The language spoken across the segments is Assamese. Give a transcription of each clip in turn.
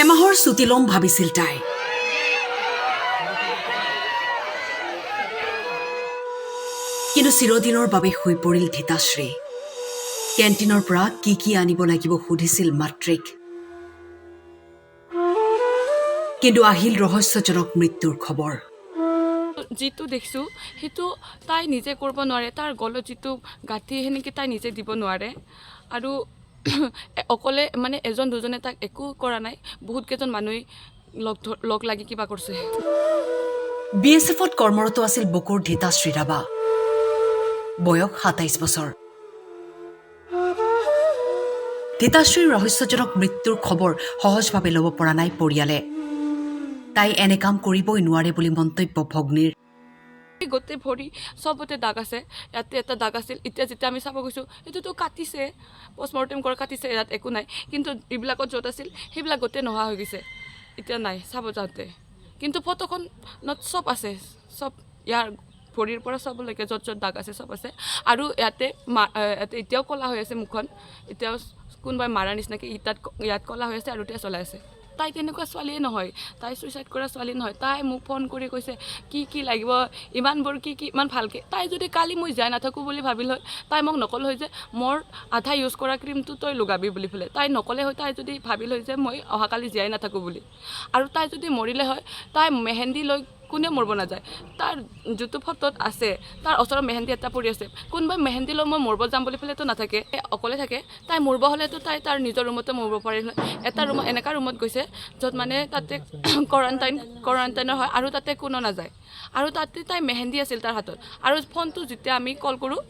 এমাহৰ ছুটি ল'ম ভাবিছিল তাই। কিন্তু চিৰদিনৰ বাবে হৈ পৰিল ধিতাশ্ৰী। কেণ্টিনৰ পৰা কি আনিব লাগিব সুধিছিল মাতৃক। কিন্তু আহিল ৰহস্যজনক মৃত্যুৰ খবৰ। যিটো দেখিছোঁ সেইটো তাই নিজে কৰিব নোৱাৰে, তাৰ গলত যিটো গাঁঠি সেনেকৈ তাই নিজে দিব নোৱাৰে। আৰু অকলে মানে এজন দুজনে তাক একো কৰা নাই, বহুত কেইজন মানুহে লগ লাগি কিবা কৰিছে। BSFত কৰ্মৰত আছিল বকুৰ ধিতাশ্ৰী ৰাভা, বয়স ২৭ বছৰ। ধিতাশ্ৰীৰ ৰহস্যজনক মৃত্যুৰ খবৰ সহজভাৱে ল'ব পৰা নাই পৰিয়ালে। তাই এনে কাম কৰিবই নোৱাৰে বুলি মন্তব্য ভগ্নীৰ। গোটেই ভৰি চবতে দাগ আছে, ইয়াতে এটা দাগ আছিল। এতিয়া যেতিয়া আমি চাব গৈছোঁ এইটোতো কাটিছে, পষ্টমৰ্টেম কৰা কাটিছে, ইয়াত একো নাই। কিন্তু এইবিলাকত য'ত আছিল সেইবিলাক গোটেই নোহোৱা হৈ গৈছে, এতিয়া নাই চাব যাওঁতে। কিন্তু ফটোখনত চব আছে, চব ইয়াৰ ভৰিৰ পৰা চবলৈকে য'ত দাগ আছে চব আছে। আৰু ইয়াতে এতিয়াও ক'লা হৈ আছে মুখখন, এতিয়াও কোনোবাই মাৰা নিচিনাকৈ ইয়াত ক'লা হৈ আছে আৰু তেজ ওলাই আছে। তাই তেনেকুৱা ছোৱালীয়ে নহয়, তাই ছুইচাইড কৰা ছোৱালী নহয়। তাই মোক ফোন কৰি কৈছে কি লাগিব, ইমানবোৰ কি ইমান ভালকৈ। তাই যদি কালি মই জীয়াই নাথাকোঁ বুলি ভাবিল হয়, তাই মোক নক'লে হয় যে মোৰ আধা ইউজ কৰা ক্ৰীমটো তই লগাবি বুলি পেলাই। তাই নক'লে হয়, তাই যদি ভাবিল হয় যে মই অহাকালি জীয়াই নাথাকোঁ বুলি। আৰু তাই যদি মৰিলে হয়, তাই মেহেন্দি লৈ কোনে মৰিব নাযায়। তাৰ যিটো ফটোত আছে তাৰ ওচৰত মেহেন্দি এটা পৰি আছে, কোনোবাই মেহেন্দি লৈ মই মৰিব যাম বুলি পেলাইতো নাথাকে, অকলে থাকে। তাই মৰিব হ'লেতো তাই তাৰ নিজৰ ৰুমতে মৰিব পাৰিল হয়। এটা ৰুমত এনেকুৱা ৰুমত গৈছে য'ত মানে তাতে কোৱাৰেণ্টাইনৰ হয় আৰু তাতে কোনো নাযায়। আৰু তাতে তাই মেহেন্দি আছিল তাৰ হাতত। আৰু ফোনটো যেতিয়া আমি কল কৰোঁ,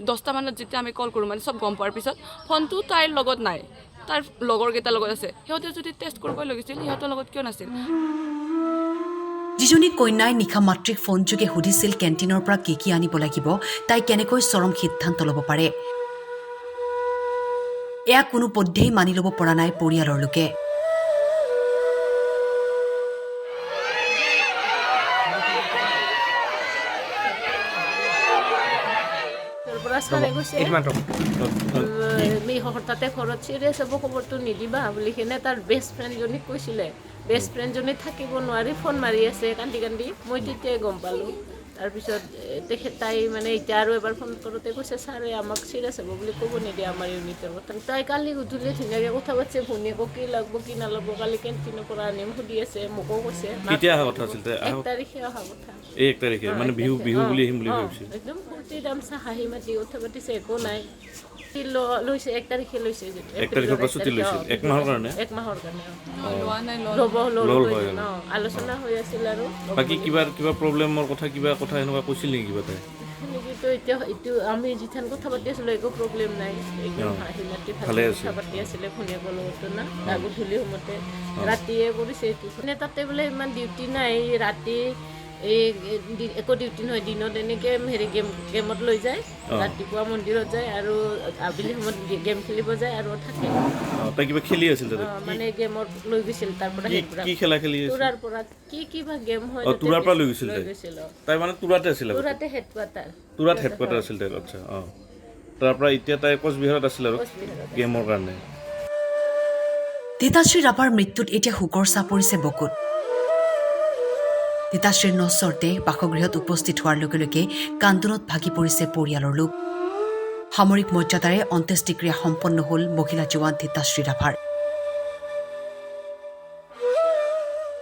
10টা মানত যেতিয়া আমি কল কৰোঁ মানে চব গম পোৱাৰ পিছত, ফোনটো তাইৰ লগত নাই, তাৰ লগৰকেইটাৰ লগত আছে। সিহঁতে যদি টেষ্ট কৰিব লাগিছিল, সিহঁতৰ লগত কিয় নাছিল? যিজনী কন্যাই নিশা মাতৃক ফোনযোগে সুধিছিল কেণ্টিনৰ পৰা কি আনিব লাগিব, তাই কেনেকৈ চৰম সিদ্ধান্ত ল'ব পাৰে, এয়া কোনোপধ্যেই মানি ল'ব পৰা নাই পৰিয়ালৰ লোকে। তাতে ঘৰত চিৰিয়াছ হ'ব, খবৰটো নিদিবা বুলি কিনে তাৰ বেষ্ট ফ্ৰেণ্ডজনীক কৈছিলে। বেষ্ট ফ্ৰেণ্ডজনী থাকিব নোৱাৰি ফোন মাৰি আছে কান্দি। মই তেতিয়াই গম পালোঁ। তাৰপিছত তাই মানে এতিয়া আৰু এবাৰ ফোন কৰোঁতে কৈছে ছাৰে আমাক চিৰিয়াছ হ'ব বুলি ক'ব নিদিয়ে আমাৰ ইউনিটৰ কথা। তাই কালি গধূলি ধুনীয়াকৈ কথা পাতিছে, ভনীয়েকক কি লাগব কি নালাগব কালি কেণ্টিনৰ পৰা আনিম সুধি আছে, মোকো কৈছে। কেতিয়া অহা কথা আছিল? 1 তাৰিখে অহা কথা। 1 তাৰিখে মানে বিহু বুলি আহিম বুলি ভাবিছিল। একদম ফূৰ্তি তামচা হাঁহি মাতি কথা পাতিছে, একো নাই। লৈছে 1 তাৰিখে লৈছে। 1 তাৰিখৰ পৰা ছুটী লৈছিল 1 মাহৰ কাৰণে। 1 মাহৰ কাৰণে ল'ব আলোচনা হৈ আছিল। আৰু বাকী কিবা প্ৰব্লেমৰ কথা কিবা এনেকুৱা কৈছিল নেকি কিবা তাই? সেনেকৈতো এতিয়া এইটো আমি যিথান কথা পাতি আছিলোঁ একো প্ৰব্লেম নাই, একদম হাঁহি মাতি ভালে কথা পাতি আছিলে ভনীয়েকৰ লগতো না। গধূলি সময়তে ৰাতিয়ে কৰিছে এইটো মানে তাতে বোলে ইমান ডিউটি নাই, ৰাতি একো ডিউটি নহয়, দিনত এনেকৈ গেমত লৈ যায়, ৰাতিপুৱা মন্দিৰত যায় আৰু আবেলি সময়ত গেম খেলিব যায় আৰু থাকে। তাই কিবা খেলি আছিল মানে গেমত লৈ গৈছিল, তাৰ পৰা কি খেলা খেলি তুৰাৰ পৰা কিবা গেম হয় তুৰাৰ পৰা লৈ গৈছিল তাই মানে তুৰাতে আছিল, তুৰাতে হেডকোৱাৰ্টাৰ, তুৰাত হেডকোৱাৰ্টাৰ আছিল তাই। আচ্ছা, তাৰ পৰা এতিয়া তাই কোচবিহাৰত আছিল আৰু গেমৰ কাৰণে। ধিতাশ্ৰী ৰাভাৰ মৃত্যুত এতিয়া শোকৰ চাপ পৰিছে বকুত। ধিতাশ্ৰীৰ নশ্বৰ দেহ বাসগৃহত উপস্থিত হোৱাৰ লগে লগে কান্দোনত ভাগি পৰিছে পৰিয়ালৰ লোক। সামৰিক মৰ্যাদাৰে অন্ত্যেষ্টিক্ৰিয়া সম্পন্ন হ'ল মহিলা জোৱান ধিতাশ্ৰী ৰাভাৰ।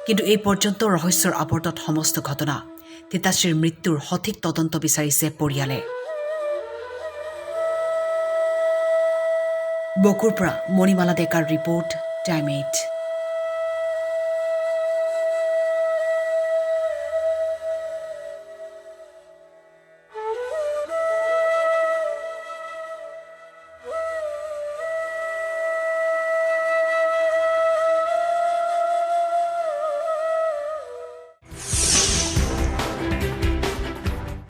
কিন্তু এই পৰ্যন্ত ৰহস্যৰ আৱৰ্তত সমস্ত ঘটনা। ধিতাশ্ৰীৰ মৃত্যুৰ সঠিক তদন্ত বিচাৰিছে পৰিয়ালে। বকুৰ পৰা মণিমালা ডেকাৰ ৰিপৰ্ট, টাইম 8।